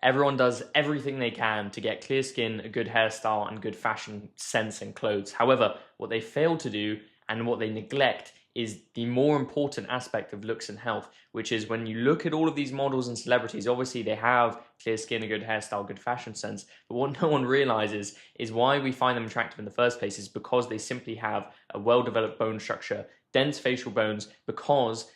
Everyone does everything they can to get clear skin, a good hairstyle, and good fashion sense and clothes. However, what they fail to do and what they neglect is the more important aspect of looks and health, which is when you look at all of these models and celebrities, obviously they have clear skin, a good hairstyle, good fashion sense, but what no one realizes is why we find them attractive in the first place is because they simply have a well-developed bone structure, dense facial bones,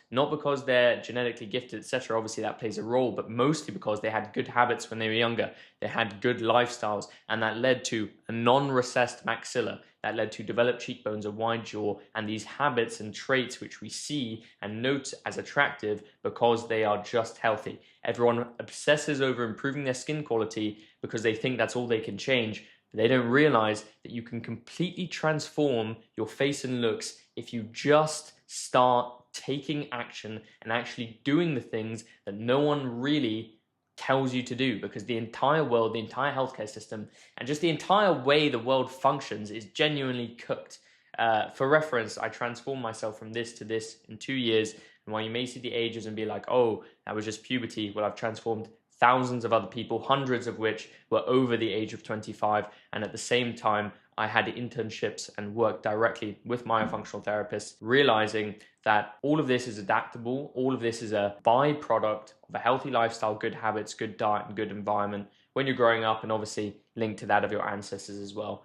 not because they're genetically gifted, etc. Obviously that plays a role, but mostly because they had good habits when they were younger, they had good lifestyles, and that led to a non-recessed maxilla, that led to developed cheekbones, a wide jaw, and these habits and traits which we see and note as attractive because they are just healthy. Everyone obsesses over improving their skin quality because they think that's all they can change. But they don't realize that you can completely transform your face and looks if you just start taking action and actually doing the things that no one really tells you to do, because the entire world, the entire healthcare system, and just the entire way the world functions is genuinely cooked. For reference, I transformed myself from this to this in 2 years, and while you may see the ages and be like, oh, that was just puberty, well, I've transformed thousands of other people, hundreds of which were over the age of 25, and at the same time, I had internships and worked directly with myofunctional therapists, realizing that all of this is adaptable, all of this is a byproduct of a healthy lifestyle, good habits, good diet, and good environment when you're growing up, and obviously linked to that of your ancestors as well.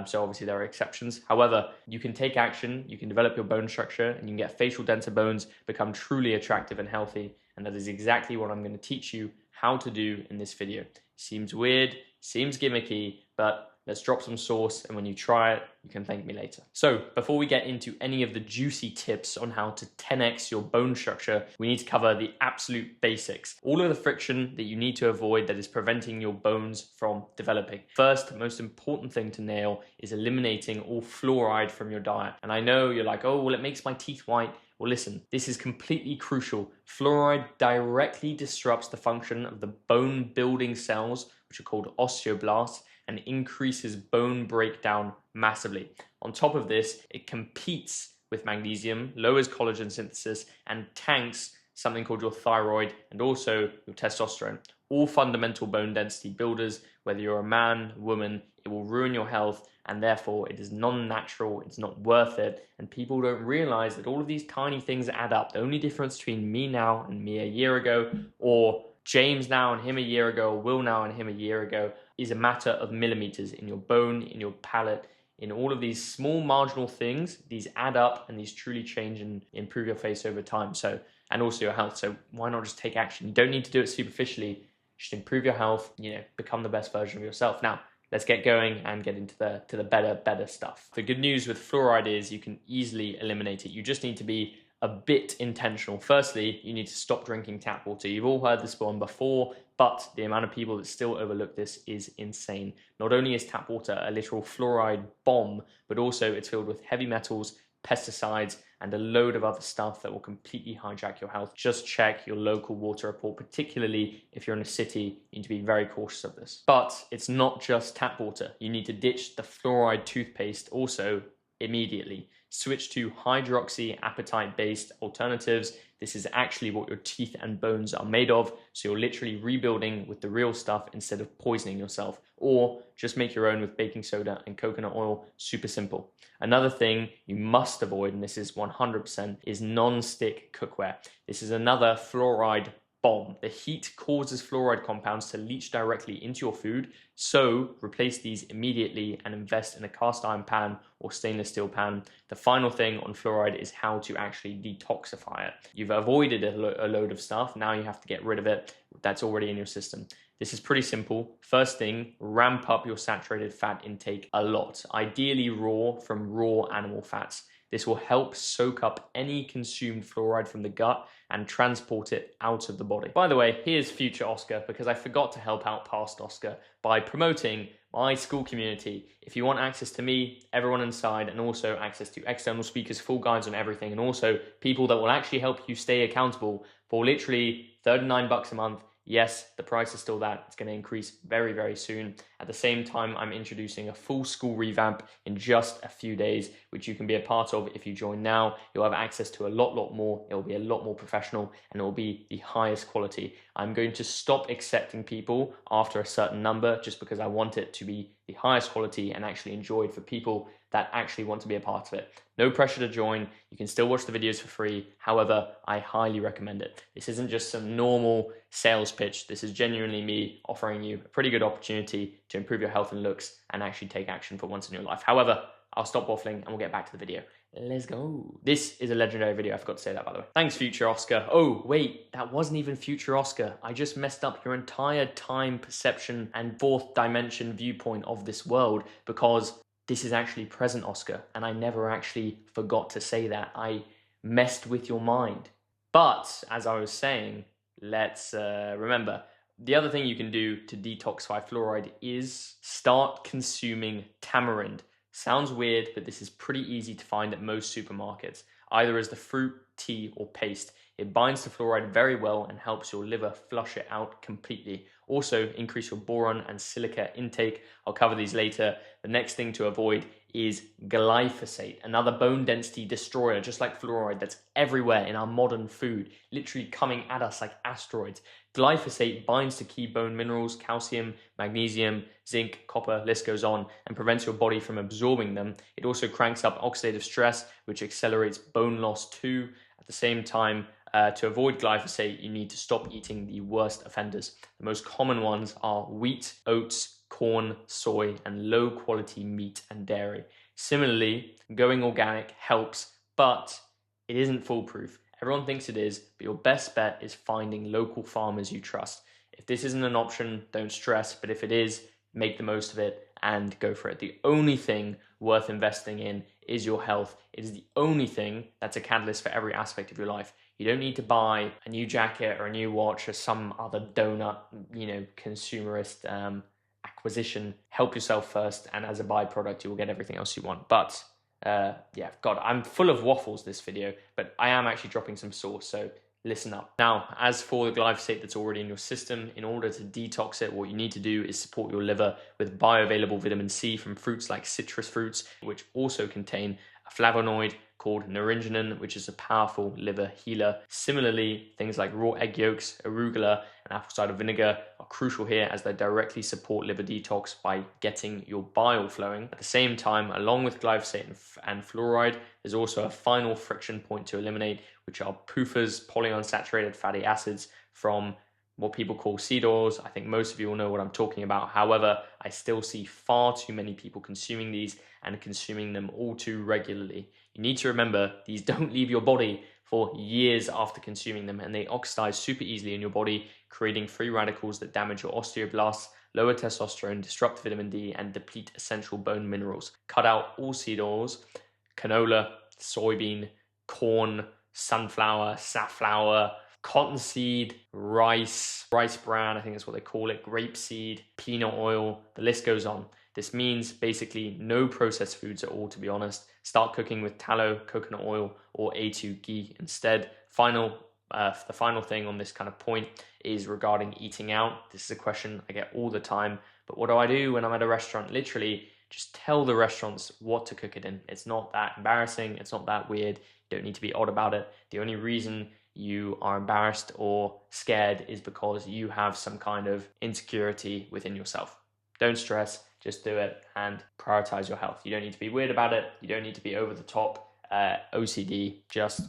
So obviously there are exceptions. However, you can take action, you can develop your bone structure, and you can get facial denser bones, become truly attractive and healthy. And that is exactly what I'm going to teach you how to do in this video. Seems weird, seems gimmicky, but let's drop some sauce, and when you try it, you can thank me later. So before we get into any of the juicy tips on how to 10x your bone structure, we need to cover the absolute basics. All of the friction that you need to avoid that is preventing your bones from developing. First, most important thing to nail is eliminating all fluoride from your diet. And I know you're like, oh, well, it makes my teeth white. Well, listen, this is completely crucial. Fluoride directly disrupts the function of the bone building cells, which are called osteoblasts, and increases bone breakdown massively. On top of this, it competes with magnesium, lowers collagen synthesis, and tanks something called your thyroid and also your testosterone. All fundamental bone density builders. Whether you're a man, woman, it will ruin your health, and therefore it is non-natural, it's not worth it, and people don't realize that all of these tiny things add up. The only difference between me now and me a year ago, or James now and him a year ago, or Will now and him a year ago, is a matter of millimeters in your bone, in your palate, in all of these small marginal things. These add up and these truly change and improve your face over time. So, and also your health. So why not just take action? You don't need to do it superficially. Just improve your health, become the best version of yourself. Now, let's get going and get into the better stuff. The good news with fluoride is you can easily eliminate it. You just need to be a bit intentional. Firstly, you need to stop drinking tap water. You've all heard this one before, but the amount of people that still overlook this is insane. Not only is tap water a literal fluoride bomb, but also it's filled with heavy metals, pesticides, and a load of other stuff that will completely hijack your health. Just check your local water report, particularly if you're in a city. You need to be very cautious of this. But it's not just tap water. You need to ditch the fluoride toothpaste also immediately. Switch to hydroxyapatite-based alternatives. This is actually what your teeth and bones are made of, so you're literally rebuilding with the real stuff instead of poisoning yourself. Or just make your own with baking soda and coconut oil. Super simple. Another thing you must avoid, and this is 100%, is non-stick cookware. This is another fluoride bomb. The heat causes fluoride compounds to leach directly into your food, so replace these immediately and invest in a cast iron pan or stainless steel pan. The final thing on fluoride is how to actually detoxify it. You've avoided a load of stuff, now you have to get rid of it that's already in your system. This is pretty simple. First thing, ramp up your saturated fat intake a lot, ideally raw from raw animal fats. This will help soak up any consumed fluoride from the gut and transport it out of the body. By the way, here's future Oscar, because I forgot to help out past Oscar by promoting my school community. If you want access to me, everyone inside, and also access to external speakers, full guides on everything, and also people that will actually help you stay accountable for literally $39 a month. Yes, the price is still that. It's going to increase very, very soon. At the same time, I'm introducing a full school revamp in just a few days, which you can be a part of if you join now. You'll have access to a lot more. It will be a lot more professional, and it will be the highest quality. I'm going to stop accepting people after a certain number just because I want it to be the highest quality and actually enjoyed for people that actually want to be a part of it. No pressure to join. You can still watch the videos for free. However, I highly recommend it. This isn't just some normal sales pitch. This is genuinely me offering you a pretty good opportunity to improve your health and looks and actually take action for once in your life. However, I'll stop waffling and we'll get back to the video. Let's go. This is a legendary video. I forgot to say that, by the way. Thanks, future Oscar. Oh, wait, that wasn't even future Oscar. I just messed up your entire time perception and fourth dimension viewpoint of this world, because this is actually present Oscar, and I never actually forgot to say that. I messed with your mind. But as I was saying, let's remember, the other thing you can do to detoxify fluoride is start consuming tamarind. Sounds weird, but this is pretty easy to find at most supermarkets, either as the fruit, tea, or paste. It binds to fluoride very well and helps your liver flush it out completely. Also, increase your boron and silica intake. I'll cover these later. The next thing to avoid is glyphosate, another bone density destroyer, just like fluoride, that's everywhere in our modern food, literally coming at us like asteroids. Glyphosate binds to key bone minerals, calcium, magnesium, zinc, copper, list goes on, and prevents your body from absorbing them. It also cranks up oxidative stress, which accelerates bone loss too. At the same time, to avoid glyphosate, you need to stop eating the worst offenders. The most common ones are wheat, oats, corn, soy, and low quality meat and dairy. Similarly, going organic helps, but it isn't foolproof. Everyone thinks it is, but your best bet is finding local farmers you trust. If this isn't an option, don't stress, but if it is, make the most of it and go for it. The only thing worth investing in is your health. It is the only thing that's a catalyst for every aspect of your life. You don't need to buy a new jacket or a new watch or some other donut, consumerist acquisition. Help yourself first, and as a byproduct, you will get everything else you want. But yeah, God, I'm full of waffles this video, but I am actually dropping some sauce, so listen up. Now, as for the glyphosate that's already in your system, in order to detox it, what you need to do is support your liver with bioavailable vitamin C from fruits like citrus fruits, which also contain a flavonoid called naringenin, which is a powerful liver healer. Similarly, things like raw egg yolks, arugula, and apple cider vinegar are crucial here, as they directly support liver detox by getting your bile flowing. At the same time, along with glyphosate and fluoride, there's also a final friction point to eliminate, which are PUFAs, polyunsaturated fatty acids, from what people call seed oils. I think most of you will know what I'm talking about. However, I still see far too many people consuming these and consuming them all too regularly. You need to remember, these don't leave your body for years after consuming them, and they oxidize super easily in your body, creating free radicals that damage your osteoblasts, lower testosterone, disrupt vitamin D, and deplete essential bone minerals. Cut out all seed oils, canola, soybean, corn, sunflower, safflower, cottonseed, rice bran, I think that's what they call it, grapeseed, peanut oil, the list goes on. This means basically no processed foods at all, to be honest. Start cooking with tallow, coconut oil, or A2 ghee instead. The final thing on this kind of point is regarding eating out. This is a question I get all the time, but what do I do when I'm at a restaurant? Literally, just tell the restaurants what to cook it in. It's not that embarrassing. It's not that weird. You don't need to be odd about it. The only reason you are embarrassed or scared is because you have some kind of insecurity within yourself. Don't stress, just do it and prioritize your health. You don't need to be weird about it. You don't need to be over the top OCD. Just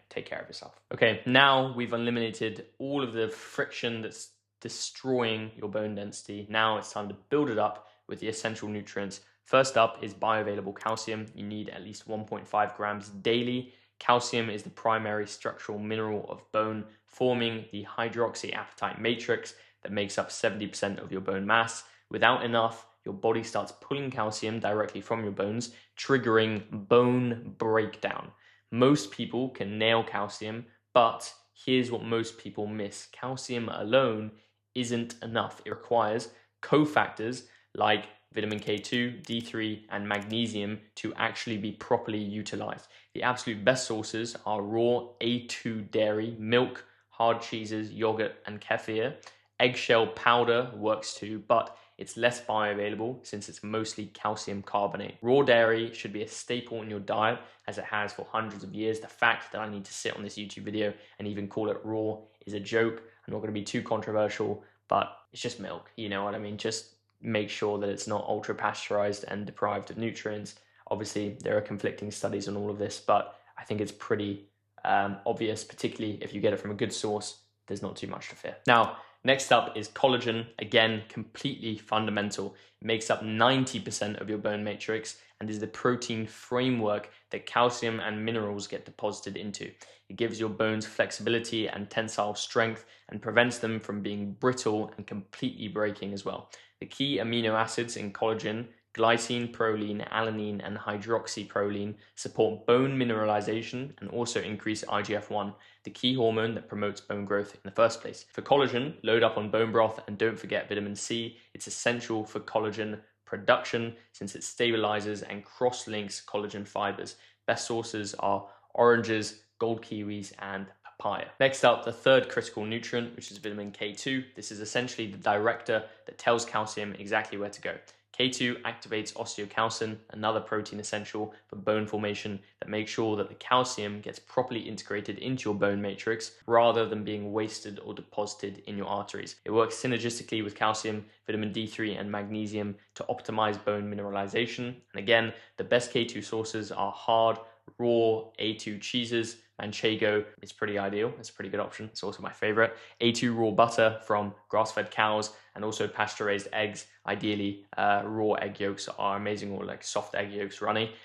take care of yourself. Okay, now we've eliminated all of the friction that's destroying your bone density. Now it's time to build it up with the essential nutrients. First up is bioavailable calcium. You need at least 1.5 grams daily. Calcium is the primary structural mineral of bone, forming the hydroxyapatite matrix that makes up 70% of your bone mass. Without enough, your body starts pulling calcium directly from your bones, triggering bone breakdown. Most people can nail calcium, but here's what most people miss. Calcium alone isn't enough. It requires cofactors like vitamin K2, D3, and magnesium to actually be properly utilized. The absolute best sources are raw A2 dairy, milk, hard cheeses, yogurt, and kefir. Eggshell powder works too, but it's less bioavailable since it's mostly calcium carbonate. Raw dairy should be a staple in your diet, as it has for hundreds of years. The fact that I need to sit on this YouTube video and even call it raw is a joke. I'm not going to be too controversial, but it's just milk. You know what I mean? Just make sure that it's not ultra pasteurized and deprived of nutrients. Obviously, there are conflicting studies on all of this, but I think it's pretty obvious, particularly if you get it from a good source, there's not too much to fear. Now, next up is collagen. Again, completely fundamental. It makes up 90% of your bone matrix and is the protein framework that calcium and minerals get deposited into. It gives your bones flexibility and tensile strength and prevents them from being brittle and completely breaking as well. The key amino acids in collagen, glycine, proline, alanine, and hydroxyproline, support bone mineralization and also increase IGF-1, the key hormone that promotes bone growth in the first place. For collagen, load up on bone broth and don't forget vitamin C. It's essential for collagen production since it stabilizes and cross-links collagen fibers. Best sources are oranges, gold kiwis, and papaya. Next up, the third critical nutrient, which is vitamin K2. This is essentially the director that tells calcium exactly where to go. K2 activates osteocalcin, another protein essential for bone formation that makes sure that the calcium gets properly integrated into your bone matrix rather than being wasted or deposited in your arteries. It works synergistically with calcium, vitamin D3, and magnesium to optimize bone mineralization. And again, the best K2 sources are hard, raw A2 cheeses. Manchego is pretty ideal. It's a pretty good option. It's also my favorite. A2 raw butter from grass-fed cows and also pasture-raised eggs. Ideally, raw egg yolks are amazing, or like soft egg yolks runny.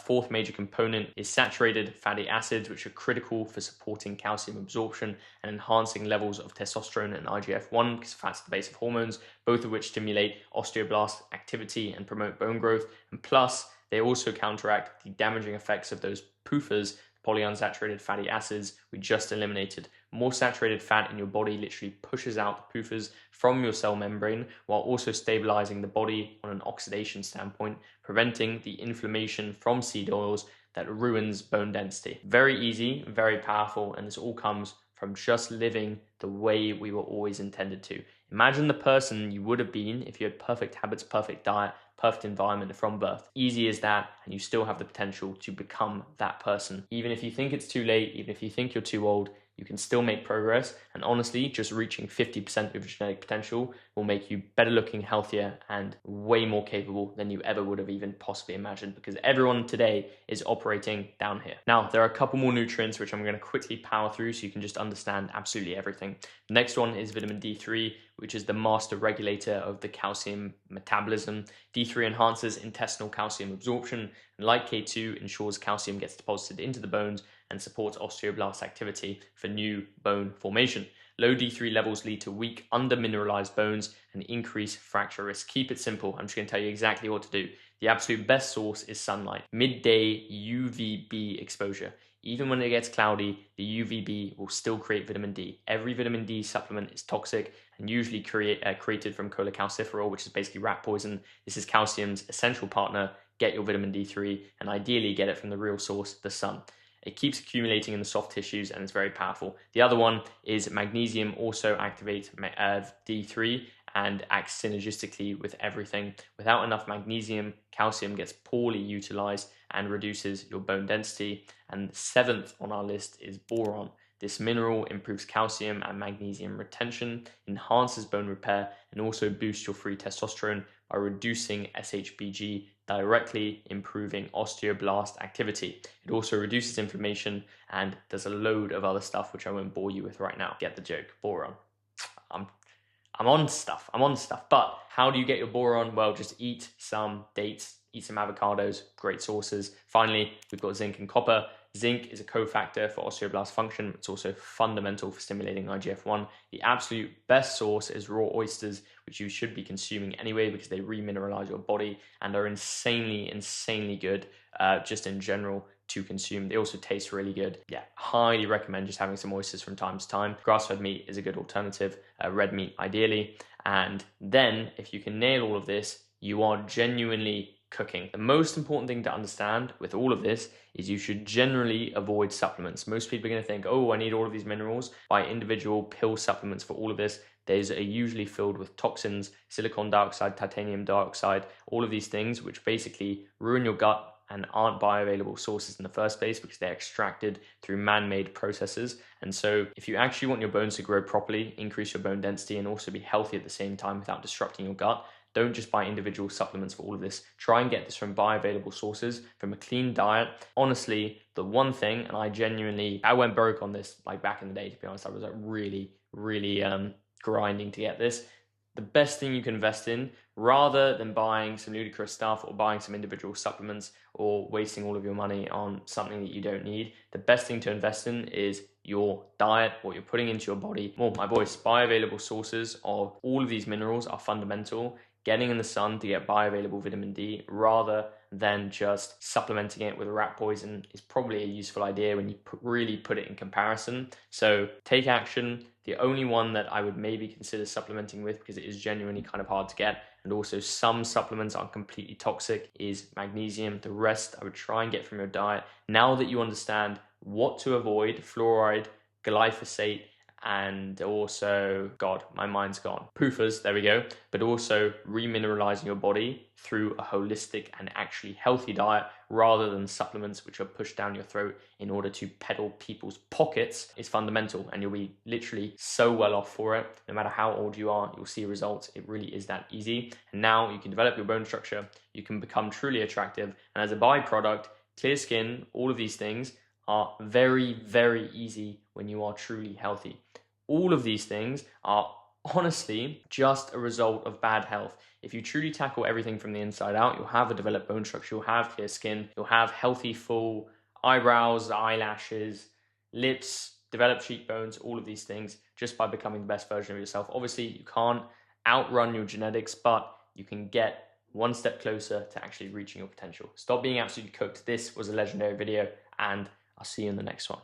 Fourth major component is saturated fatty acids, which are critical for supporting calcium absorption and enhancing levels of testosterone and IGF-1, because fat's the base of hormones, both of which stimulate osteoblast activity and promote bone growth. And plus, they also counteract the damaging effects of those PUFAs, polyunsaturated fatty acids we just eliminated. More saturated fat in your body literally pushes out the PUFAs from your cell membrane while also stabilizing the body on an oxidation standpoint, preventing the inflammation from seed oils that ruins bone density. Very easy, very powerful, and this all comes from just living the way we were always intended to. Imagine the person you would have been if you had perfect habits, perfect diet, perfect environment from birth. Easy as that, and you still have the potential to become that person. Even if you think it's too late, even if you think you're too old, you can still make progress. And honestly, just reaching 50% of your genetic potential will make you better looking, healthier, and way more capable than you ever would have even possibly imagined, because everyone today is operating down here. Now, there are a couple more nutrients which I'm going to quickly power through so you can just understand absolutely everything. The next one is vitamin D3, which is the master regulator of the calcium metabolism. D3 enhances intestinal calcium absorption, and like K2, ensures calcium gets deposited into the bones and supports osteoblast activity for new bone formation. Low D3 levels lead to weak, under-mineralized bones and increase fracture risk. Keep it simple. I'm just going to tell you exactly what to do. The absolute best source is sunlight. Midday UVB exposure. Even when it gets cloudy, the UVB will still create vitamin D. Every vitamin D supplement is toxic and usually created from cholecalciferol, which is basically rat poison. This is calcium's essential partner. Get your vitamin D3 and ideally get it from the real source, the sun. It keeps accumulating in the soft tissues and it's very powerful. The other one is magnesium, also activates D3 and acts synergistically with everything. Without enough magnesium, calcium gets poorly utilized and reduces your bone density. And seventh on our list is boron. This mineral improves calcium and magnesium retention, enhances bone repair, and also boosts your free testosterone by reducing SHBG, directly improving osteoblast activity. It also reduces inflammation and does a load of other stuff which I won't bore you with right now. Get the joke. Boron. I'm on stuff. But how do you get your boron? Well, just eat some dates, eat some avocados, great sources. Finally, we've got zinc and copper. Zinc is a cofactor for osteoblast function. It's also fundamental for stimulating IGF-1. The absolute best source is raw oysters, which you should be consuming anyway because they remineralize your body and are insanely good just in general to consume. They also taste really good. Yeah, highly recommend just having some oysters from time to time. Grass-fed meat is a good alternative, red meat ideally. And then if you can nail all of this, you are genuinely cooking. The most important thing to understand with all of this is you should generally avoid supplements. Most people are going to think, oh, I need all of these minerals. Buy individual pill supplements for all of this. These are usually filled with toxins, silicon dioxide, titanium dioxide, all of these things which basically ruin your gut and aren't bioavailable sources in the first place because they're extracted through man-made processes. And so if you actually want your bones to grow properly, increase your bone density, and also be healthy at the same time without disrupting your gut, don't just buy individual supplements for all of this. Try and get this from bioavailable sources, from a clean diet. Honestly, the one thing, and I went broke on this like back in the day, to be honest. I was like really grinding to get this. The best thing you can invest in, rather than buying some ludicrous stuff or buying some individual supplements or wasting all of your money on something that you don't need, the best thing to invest in is your diet, what you're putting into your body. Well, my boys, bioavailable sources of all of these minerals are fundamental. Getting in the sun to get bioavailable vitamin D rather than just supplementing it with rat poison is probably a useful idea when you really put it in comparison. So take action. The only one that I would maybe consider supplementing with, because it is genuinely kind of hard to get, and also some supplements are completely toxic, is magnesium. The rest I would try and get from your diet. Now that you understand what to avoid, fluoride, glyphosate, and also, God, my mind's gone. PUFAs, there we go. But also remineralizing your body through a holistic and actually healthy diet rather than supplements which are pushed down your throat in order to peddle people's pockets is fundamental, and you'll be literally so well off for it. No matter how old you are, you'll see results. It really is that easy. And now you can develop your bone structure, you can become truly attractive, and as a byproduct, clear skin, all of these things are very, very easy when you are truly healthy. All of these things are honestly just a result of bad health. If you truly tackle everything from the inside out, you'll have a developed bone structure, you'll have clear skin, you'll have healthy, full eyebrows, eyelashes, lips, developed cheekbones, all of these things just by becoming the best version of yourself. Obviously, you can't outrun your genetics, but you can get one step closer to actually reaching your potential. Stop being absolutely cooked. This was a legendary video, and I'll see you in the next one.